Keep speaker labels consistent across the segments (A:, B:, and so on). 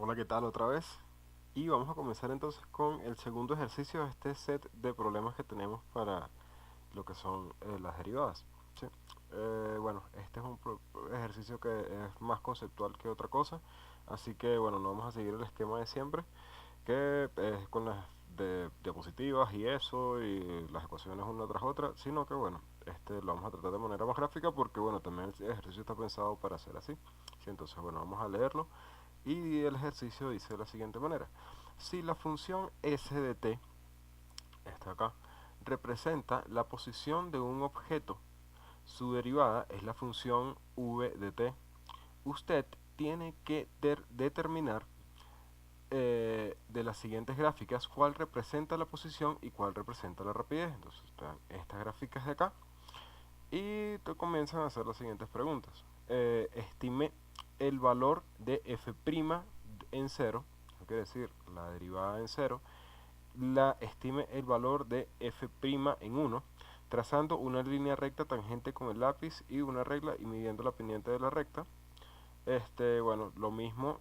A: Hola, ¿qué tal otra vez? Y vamos a comenzar entonces con el segundo ejercicio de este set de problemas que tenemos para lo que son las derivadas. ¿Sí? Bueno, este es un ejercicio que es más conceptual que otra cosa, así que bueno, no vamos a seguir el esquema de siempre, que es con las diapositivas y eso, y las ecuaciones una tras otra, sino que bueno, este lo vamos a tratar de manera más gráfica porque bueno, también el ejercicio está pensado para ser así. ¿Sí? Entonces bueno, vamos a leerlo. Y el ejercicio dice de la siguiente manera: si la función s de t, esta acá, representa la posición de un objeto, su derivada es la función v de t, usted tiene que determinar de las siguientes gráficas cuál representa la posición y cuál representa la rapidez. Entonces están estas gráficas de acá y te comienzan a hacer las siguientes preguntas. Estime el valor de f' en cero, eso quiere decir la derivada en cero. Estime el valor de f' en uno, trazando una línea recta tangente con el lápiz y una regla y midiendo la pendiente de la recta. Bueno, lo mismo,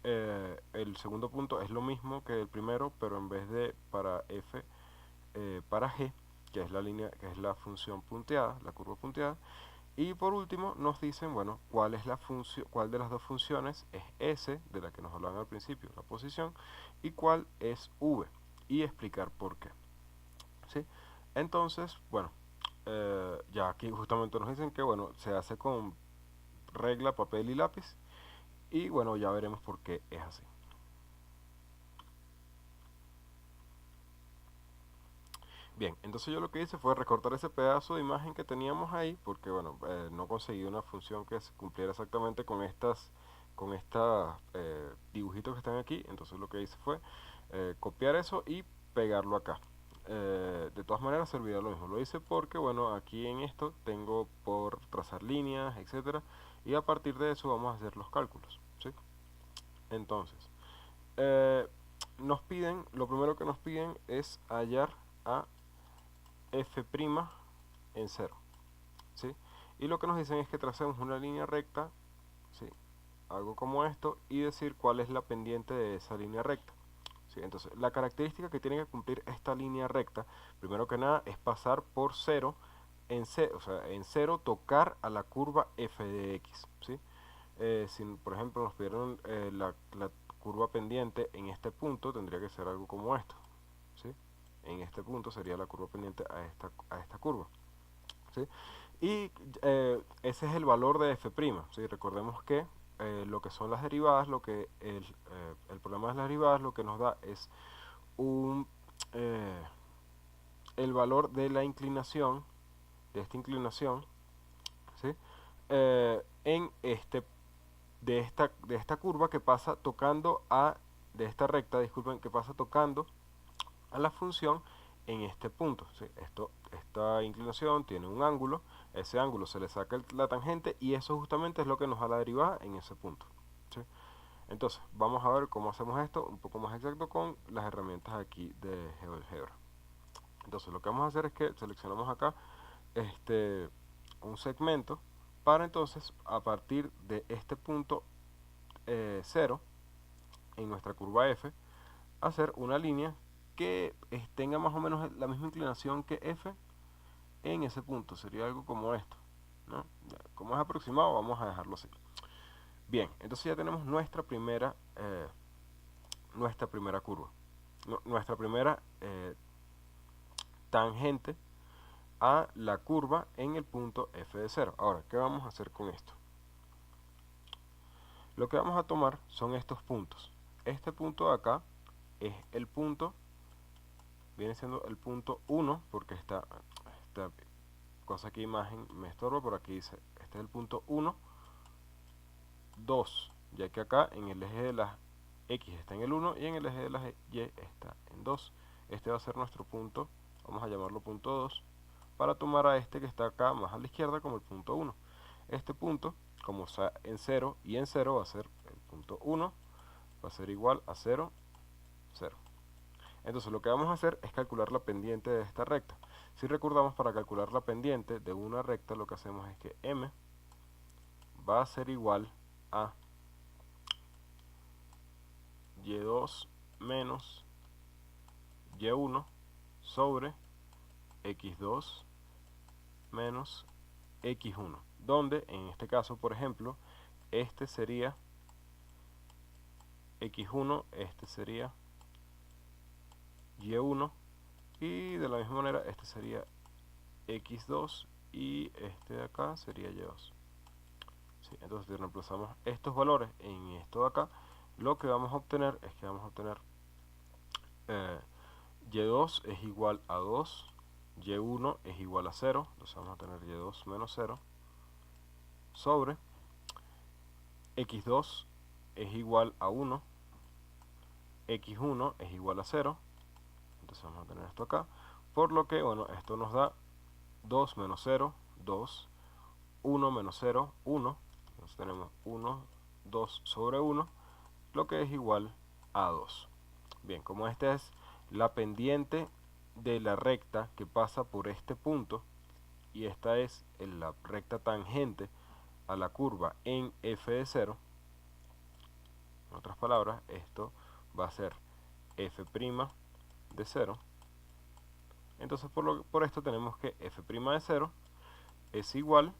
A: el segundo punto es lo mismo que el primero, pero en vez de para f, para g, que es la línea, que es la función punteada, la curva punteada. Y por último nos dicen, bueno, cuál es la función, cuál de las dos funciones es s, de la que nos hablaban al principio, la posición, y cuál es v, y explicar por qué. ¿Sí? Entonces, bueno, ya aquí justamente nos dicen que, bueno, se hace con regla, papel y lápiz, y bueno, ya veremos por qué es así. Bien, entonces yo lo que hice fue recortar ese pedazo de imagen que teníamos ahí, porque bueno, no conseguí una función que se cumpliera exactamente con estas dibujitos que están aquí. Entonces lo que hice fue copiar eso y pegarlo acá. De todas maneras servirá lo mismo. Lo hice porque bueno, aquí en esto tengo por trazar líneas, etcétera, y a partir de eso vamos a hacer los cálculos, ¿sí? Entonces, eh, lo primero que nos piden es hallar a f' en cero, ¿sí? Y lo que nos dicen es que tracemos una línea recta, ¿sí? Algo como esto, y decir cuál es la pendiente de esa línea recta. ¿Sí? Entonces, la característica que tiene que cumplir esta línea recta, primero que nada, es pasar por cero en cero, o sea, en cero tocar a la curva f de x, ¿sí? Si por ejemplo nos pidieron la curva pendiente en este punto, tendría que ser algo como esto, ¿sí? En este punto sería la curva pendiente a esta curva, ¿sí? Y ese es el valor de f', ¿sí? Recordemos que lo que son las derivadas, el problema de las derivadas lo que nos da es un, eh, el valor de la inclinación, de esta inclinación, ¿sí? En de esta curva que pasa tocando de esta recta, disculpen, que pasa tocando a la función en este punto, ¿sí? Esta inclinación tiene un ángulo, ese ángulo se le saca la tangente y eso justamente es lo que nos da la derivada en ese punto, ¿sí? Entonces, vamos a ver cómo hacemos esto un poco más exacto con las herramientas aquí de GeoGebra. Entonces, lo que vamos a hacer es que seleccionamos acá este, un segmento para entonces, a partir de este punto 0, en nuestra curva F, hacer una línea que tenga más o menos la misma inclinación que F en ese punto. Sería algo como esto, ¿no? Como es aproximado, vamos a dejarlo así. Bien, entonces ya tenemos nuestra primera curva, nuestra primera tangente a la curva en el punto F de 0. Ahora, ¿qué vamos a hacer con esto? Lo que vamos a tomar son estos puntos. Este punto de acá es el punto, viene siendo el punto 1, porque esta cosa aquí imagen me estorba, por aquí dice, este es el punto 1, 2, ya que acá en el eje de las X está en el 1 y en el eje de las Y está en 2. Este va a ser nuestro punto, vamos a llamarlo punto 2, para tomar a este que está acá más a la izquierda como el punto 1. Este punto, como está en 0 y en 0, va a ser el punto 1, va a ser igual a 0, 0. Entonces lo que vamos a hacer es calcular la pendiente de esta recta. Si recordamos, para calcular la pendiente de una recta, lo que hacemos es que m va a ser igual a y2 menos y1 sobre x2 menos x1, donde en este caso, por ejemplo, este sería x1, este sería y1, y de la misma manera este sería x2 y este de acá sería y2. ¿Sí? Entonces, si reemplazamos estos valores en esto de acá, lo que vamos a obtener es que vamos a obtener eh, y2 es igual a 2, y1 es igual a 0, entonces vamos a tener y2 menos 0, sobre x2 es igual a 1, x1 es igual a 0, entonces vamos a tener esto acá, por lo que, bueno, esto nos da 2 menos 0, 2, 1 menos 0, 1, entonces tenemos 1, 2 sobre 1, lo que es igual a 2. Bien, como esta es la pendiente de la recta que pasa por este punto, y esta es la recta tangente a la curva en f de 0, en otras palabras, esto va a ser f' de 0. Entonces por esto tenemos que f' de 0 es igual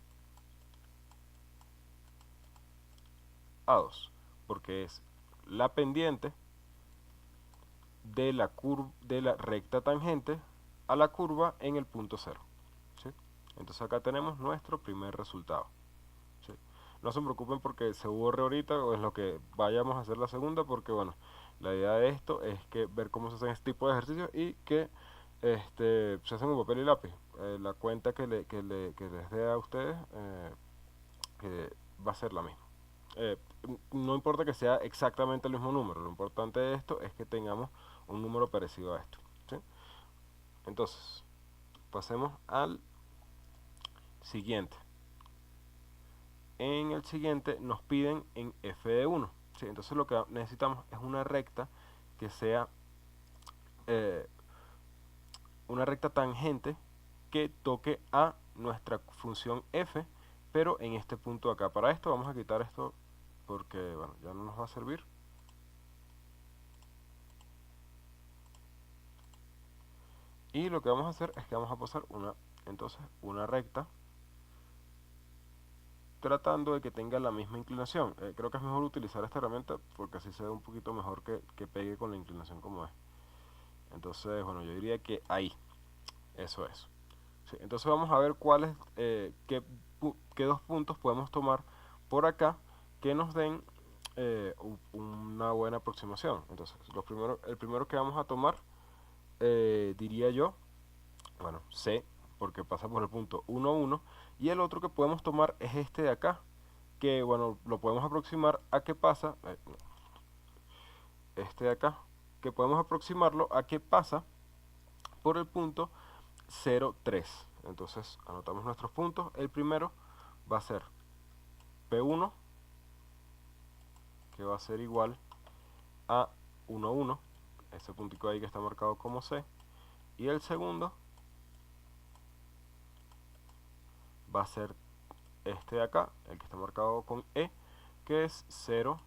A: a 2, porque es la pendiente de la recta tangente a la curva en el punto 0. ¿Sí? Entonces acá tenemos nuestro primer resultado. ¿Sí? No se preocupen porque se borre ahorita o en lo que vayamos a hacer la segunda, porque bueno, la idea de esto es que ver cómo se hacen este tipo de ejercicios y que se hacen con papel y lápiz. La cuenta que les dé a ustedes va a ser la misma. Eh, no importa que sea exactamente el mismo número, lo importante de esto es que tengamos un número parecido a esto. ¿Sí? Entonces, pasemos al siguiente. En el siguiente nos piden en f de 1. ¿Sí? Entonces lo que necesitamos es una recta que sea eh, una recta tangente que toque a nuestra función f, pero en este punto acá. Para esto vamos a quitar esto porque bueno, ya no nos va a servir. Y lo que vamos a hacer es que vamos a pasar una recta tratando de que tenga la misma inclinación. Creo que es mejor utilizar esta herramienta porque así se ve un poquito mejor que pegue con la inclinación como es. Entonces, bueno, yo diría que ahí, eso es. Sí, entonces vamos a ver qué dos puntos podemos tomar por acá que nos den una buena aproximación. Entonces, el primero que vamos a tomar, diría yo, bueno, C, porque pasa por el punto 1, 1, y el otro que podemos tomar es este de acá, que bueno, lo podemos aproximar a qué pasa, este de acá, que podemos aproximarlo a qué pasa por el punto 0, 3. Entonces anotamos nuestros puntos. El primero va a ser P1, que va a ser igual a 1, 1, ese puntico ahí que está marcado como C, y el segundo va a ser este de acá, el que está marcado con E, que es 0,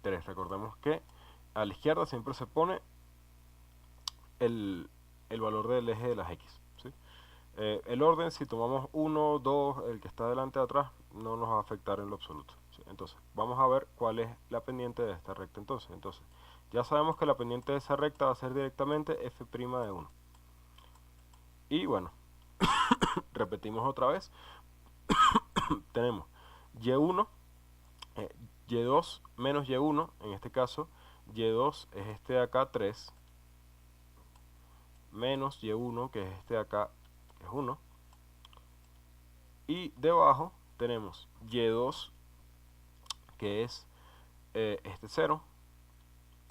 A: 3. Recordemos que a la izquierda siempre se pone el valor del eje de las X. ¿Sí? El orden, si tomamos 1, 2, el que está delante de atrás, no nos va a afectar en lo absoluto. ¿Sí? Entonces, vamos a ver cuál es la pendiente de esta recta entonces. Ya sabemos que la pendiente de esa recta va a ser directamente f' de 1. Y bueno, repetimos otra vez. Tenemos y1, y2 menos y1, en este caso, y2 es este de acá 3, menos y1, que es este de acá, que es 1. Y debajo tenemos y2, que es este 0,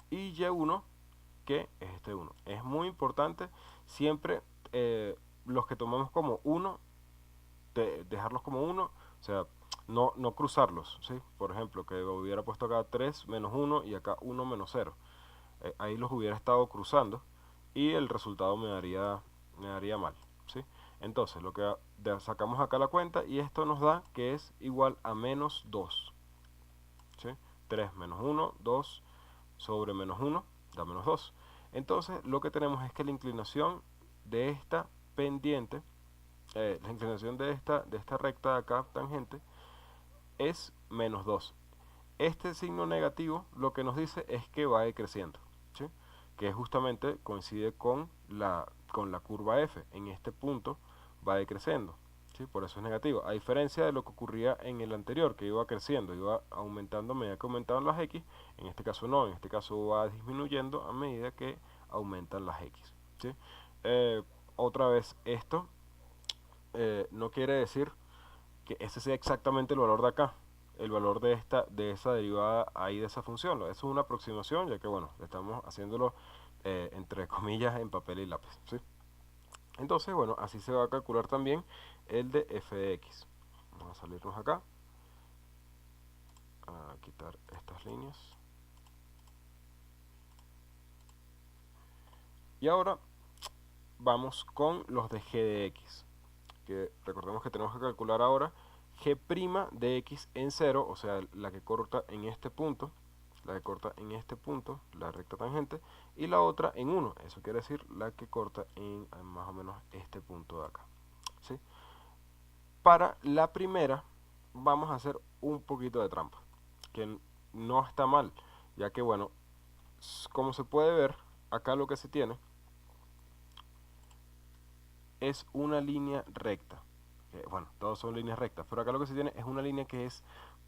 A: y y1, que es este 1. Es muy importante siempre los que tomamos como 1, dejarlos como 1, o sea, no cruzarlos, ¿sí? Por ejemplo, que hubiera puesto acá 3 menos 1 y acá 1 menos 0. Ahí los hubiera estado cruzando y el resultado me daría mal, ¿sí? Entonces, lo que sacamos acá la cuenta y esto nos da que es igual a menos 2, ¿sí? 3 menos 1, 2, sobre menos 1 da menos 2. Entonces lo que tenemos es que la inclinación de esta pendiente, la inclinación de esta recta de acá, tangente, es menos 2. Este signo negativo lo que nos dice es que va decreciendo, ¿sí? Que justamente coincide con la curva f. En este punto va decreciendo, ¿sí? Por eso es negativo. A diferencia de lo que ocurría en el anterior, que iba creciendo, iba aumentando a medida que aumentaban las x. En este caso no, en este caso va disminuyendo a medida que aumentan las x, ¿sí? Otra vez, esto no quiere decir que ese sea exactamente el valor de acá, el valor de esa derivada ahí de esa función. Eso es una aproximación, ya que bueno, estamos haciéndolo entre comillas en papel y lápiz, ¿sí? Entonces, bueno, así se va a calcular también el de f de x. Vamos a salirnos acá, a quitar estas líneas. Y ahora vamos con los de g de x, que recordemos que tenemos que calcular ahora g' de x en 0, o sea, la que corta en este punto, la recta tangente, y la otra en 1, eso quiere decir la que corta en más o menos este punto de acá, ¿sí? Para la primera vamos a hacer un poquito de trampa, que no está mal, ya que bueno, como se puede ver, acá lo que se tiene es una línea recta. Bueno, todos son líneas rectas, pero acá lo que se tiene es una línea que es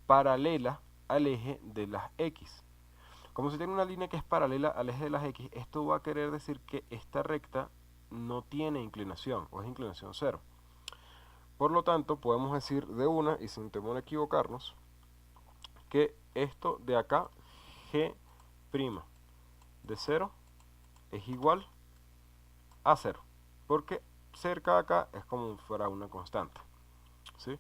A: paralela al eje de las x. Como se tiene una línea que es paralela al eje de las x, esto va a querer decir que esta recta no tiene inclinación, o es inclinación cero. Por lo tanto, podemos decir de una, y sin temor a equivocarnos, que esto de acá, g' de 0, es igual a 0, porque cerca de acá es como si fuera una constante, ¿sí?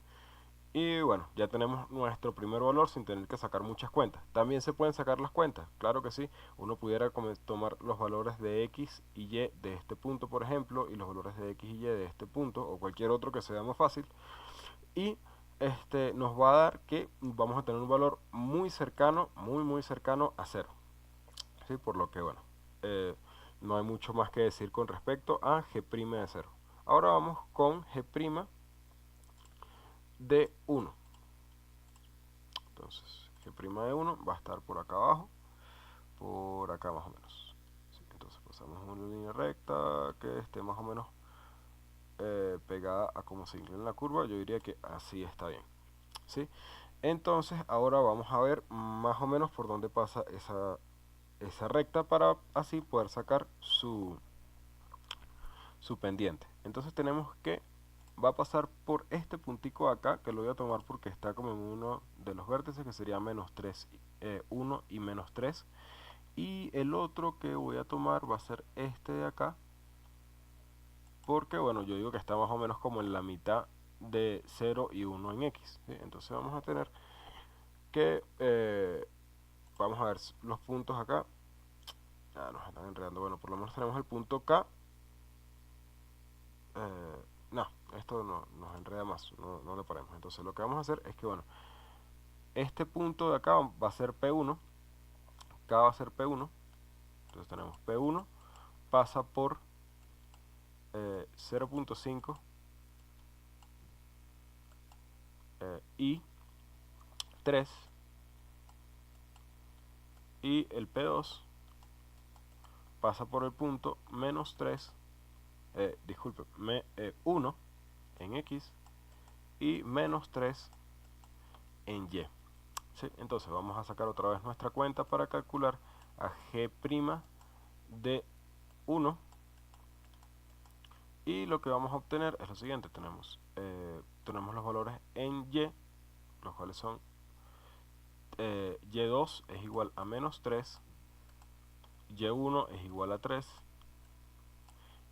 A: Y bueno, ya tenemos nuestro primer valor sin tener que sacar muchas cuentas. También se pueden sacar las cuentas, claro que sí. Uno pudiera tomar los valores de x y y de este punto, por ejemplo, y los valores de x y y de este punto, o cualquier otro que sea más fácil. Y nos va a dar que vamos a tener un valor muy cercano, muy cercano a 0. ¿Sí? Por lo que, bueno, no hay mucho más que decir con respecto a g' de 0. Ahora vamos con g' de 1. Entonces, g' de 1 va a estar por acá abajo, por acá más o menos. ¿Sí? Entonces pasamos una línea recta que esté más o menos pegada a como se inclina la curva. Yo diría que así está bien, ¿sí? Entonces ahora vamos a ver más o menos por dónde pasa esa recta para así poder sacar su pendiente. Entonces tenemos que va a pasar por este puntico de acá, que lo voy a tomar porque está como en uno de los vértices, que sería menos 3, 1 y menos 3. Y el otro que voy a tomar va a ser este de acá, porque bueno, yo digo que está más o menos como en la mitad de 0 y 1 en x, ¿sí? Entonces vamos a tener que, vamos a ver los puntos acá. Nos están enredando. Bueno, por lo menos tenemos el punto K. No, esto no nos enreda más, no le paremos. Entonces lo que vamos a hacer es que, bueno, este punto de acá va a ser P1, K va a ser P1. Entonces tenemos P1, pasa por 0.5 y 3, y el P2 pasa por el punto menos 3, disculpe, 1 en X y menos 3 en Y. ¿Sí? Entonces vamos a sacar otra vez nuestra cuenta para calcular a g' de 1, y lo que vamos a obtener es lo siguiente. Tenemos los valores en Y, los cuales son Y2 es igual a menos 3, Y1 es igual a 3,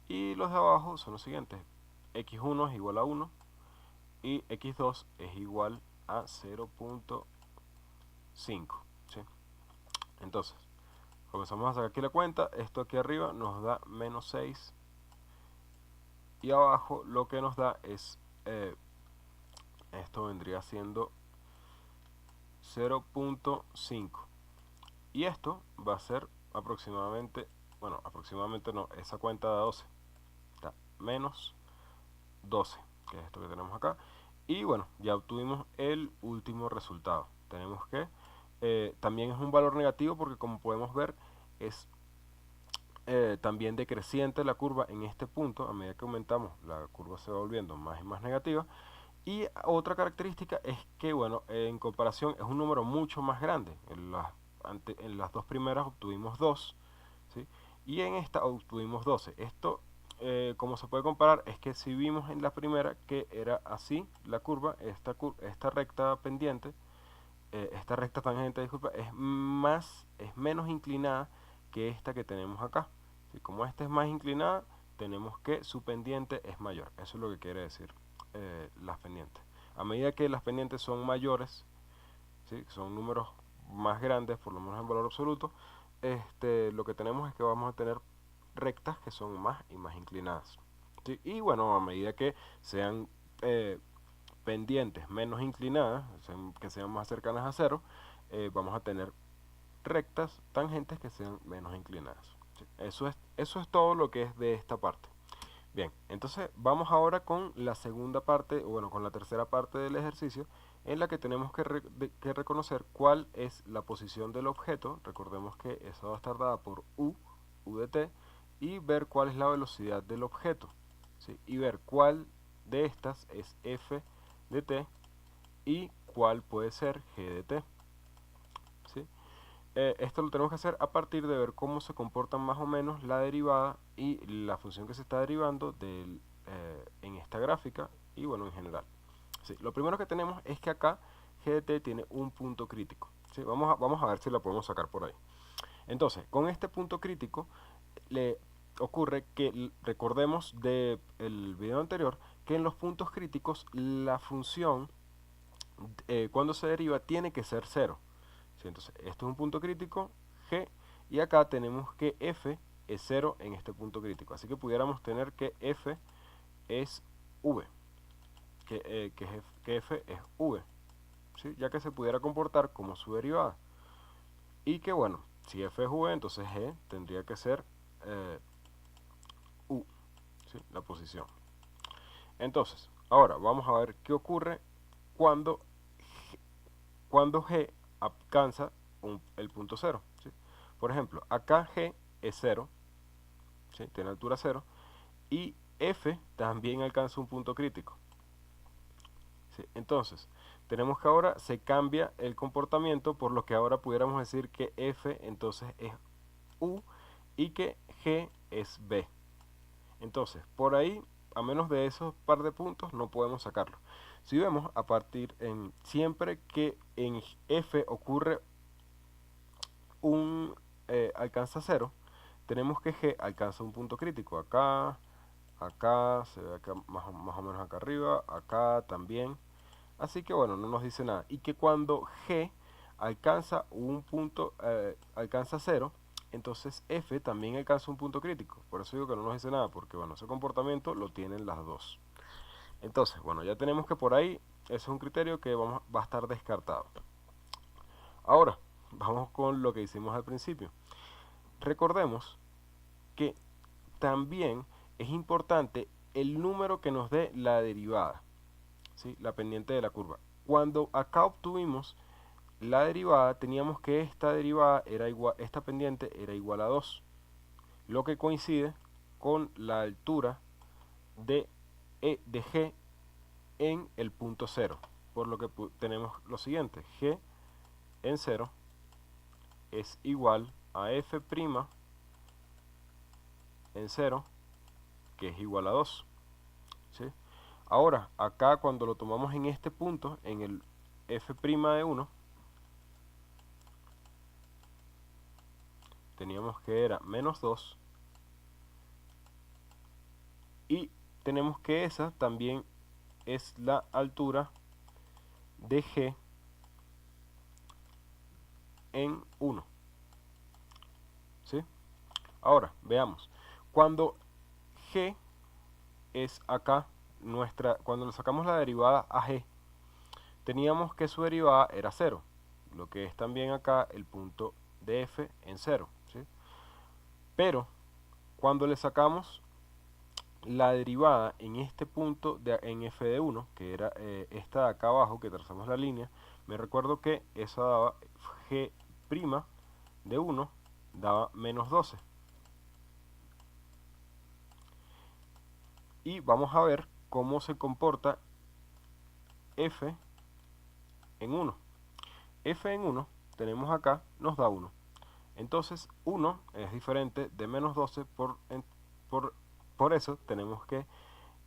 A: y los de abajo son los siguientes: X1 es igual a 1 y X2 es igual a 0.5, ¿sí? Entonces, comenzamos a sacar aquí la cuenta. Esto aquí arriba nos da menos 6, y abajo lo que nos da es, esto vendría siendo 0.5. Y esto va a ser aproximadamente, bueno, aproximadamente no, esa cuenta da 12, está menos 12, que es esto que tenemos acá. Y bueno, ya obtuvimos el último resultado. Tenemos que, también es un valor negativo porque como podemos ver, es también decreciente la curva en este punto. A medida que aumentamos, la curva se va volviendo más y más negativa. Y otra característica es que, bueno, en comparación es un número mucho más grande. En las dos primeras obtuvimos 2, ¿sí? Y en esta obtuvimos 12. Esto, como se puede comparar, es que si vimos en la primera que era así la curva, esta recta pendiente, esta recta tangente, disculpa, es menos inclinada que esta que tenemos acá. ¿Sí? Como esta es más inclinada, tenemos que su pendiente es mayor. Eso es lo que quiere decir las pendientes. A medida que las pendientes son mayores, ¿sí? Son números más grandes, por lo menos en valor absoluto, lo que tenemos es que vamos a tener rectas que son más y más inclinadas. ¿Sí? Y bueno, a medida que sean eh, pendientes menos inclinadas, que sean más cercanas a cero, vamos a tener rectas tangentes que sean menos inclinadas. ¿Sí? Eso es todo lo que es de esta parte. Bien, entonces vamos ahora con la segunda parte, o bueno, con la tercera parte del ejercicio, en la que tenemos que reconocer cuál es la posición del objeto. Recordemos que esa va a estar dada por U de t, y ver cuál es la velocidad del objeto, ¿sí? Y ver cuál de estas es f de t y cuál puede ser g de t, ¿sí? Esto lo tenemos que hacer a partir de ver cómo se comportan más o menos la derivada y la función que se está derivando en esta gráfica y bueno, en general. Sí, lo primero que tenemos es que acá g de t tiene un punto crítico. ¿Sí? Vamos a ver si la podemos sacar por ahí. Entonces, con este punto crítico le ocurre que, recordemos del video anterior, que en los puntos críticos la función cuando se deriva tiene que ser cero. ¿Sí? Entonces, esto es un punto crítico, G, y acá tenemos que F es cero en este punto crítico. Así que pudiéramos tener que F es V, que F es V, ¿sí? Ya que se pudiera comportar como su derivada. Y que bueno, si F es V, entonces G tendría que ser eh, U, ¿sí? La posición. Entonces, ahora vamos a ver qué ocurre cuando cuando G alcanza el punto cero. ¿Sí? Por ejemplo, acá G es cero, ¿sí? Tiene altura cero, y F también alcanza un punto crítico. ¿Sí? Entonces, tenemos que ahora se cambia el comportamiento, por lo que ahora pudiéramos decir que F entonces es U y que G es B. Entonces, por ahí, a menos de esos par de puntos, no podemos sacarlo. Si vemos, a partir siempre que en F ocurre un alcanza cero, tenemos que G alcanza un punto crítico. Acá, acá, se ve acá más o menos acá arriba, acá también. Así que bueno, no nos dice nada. Y que cuando G alcanza un punto, alcanza cero, entonces F también alcanza un punto crítico. Por eso digo que no nos dice nada, porque bueno, ese comportamiento lo tienen las dos. Entonces, bueno, ya tenemos que por ahí, ese es un criterio que va a estar descartado. Ahora, vamos con lo que hicimos al principio. Recordemos que también es importante el número que nos dé la derivada, ¿sí? La pendiente de la curva. Cuando acá obtuvimos la derivada, teníamos que esta derivada era igual, esta pendiente era igual a 2, lo que coincide con la altura de G en el punto cero. Por lo que tenemos lo siguiente: G en cero es igual a F' en cero, que es igual a 2. ¿Sí? Ahora, acá cuando lo tomamos en este punto, en el F' de 1, teníamos que era menos 2, y tenemos que esa también es la altura de G en 1. ¿Sí? Ahora, veamos. Cuando G es acá, cuando le sacamos la derivada a G, teníamos que su derivada era 0, lo que es también acá el punto de f en 0, ¿sí? Pero cuando le sacamos la derivada en este punto en f de 1, que era esta de acá abajo, que trazamos la línea, me recuerdo que esa daba g' de 1 daba menos 12. Y vamos a ver cómo se comporta f en 1. F en 1 tenemos acá, nos da 1. Entonces 1 es diferente de menos 12, por, por eso tenemos que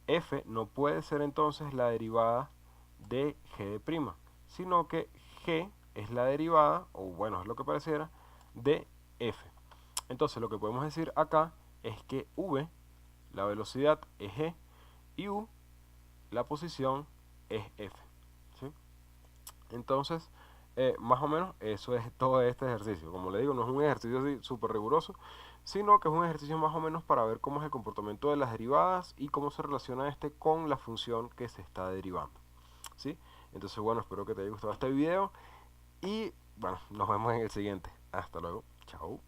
A: f no puede ser entonces la derivada de g', sino que g es la derivada, o bueno, es lo que pareciera, de f. Entonces lo que podemos decir acá es que v, la velocidad, es g, y u, la posición, es f, ¿sí? Entonces, más o menos eso es todo este ejercicio. Como le digo, no es un ejercicio así súper riguroso, sino que es un ejercicio más o menos para ver cómo es el comportamiento de las derivadas y cómo se relaciona este con la función que se está derivando, ¿sí? Entonces, bueno, espero que te haya gustado este video y, bueno, nos vemos en el siguiente. Hasta luego. Chao.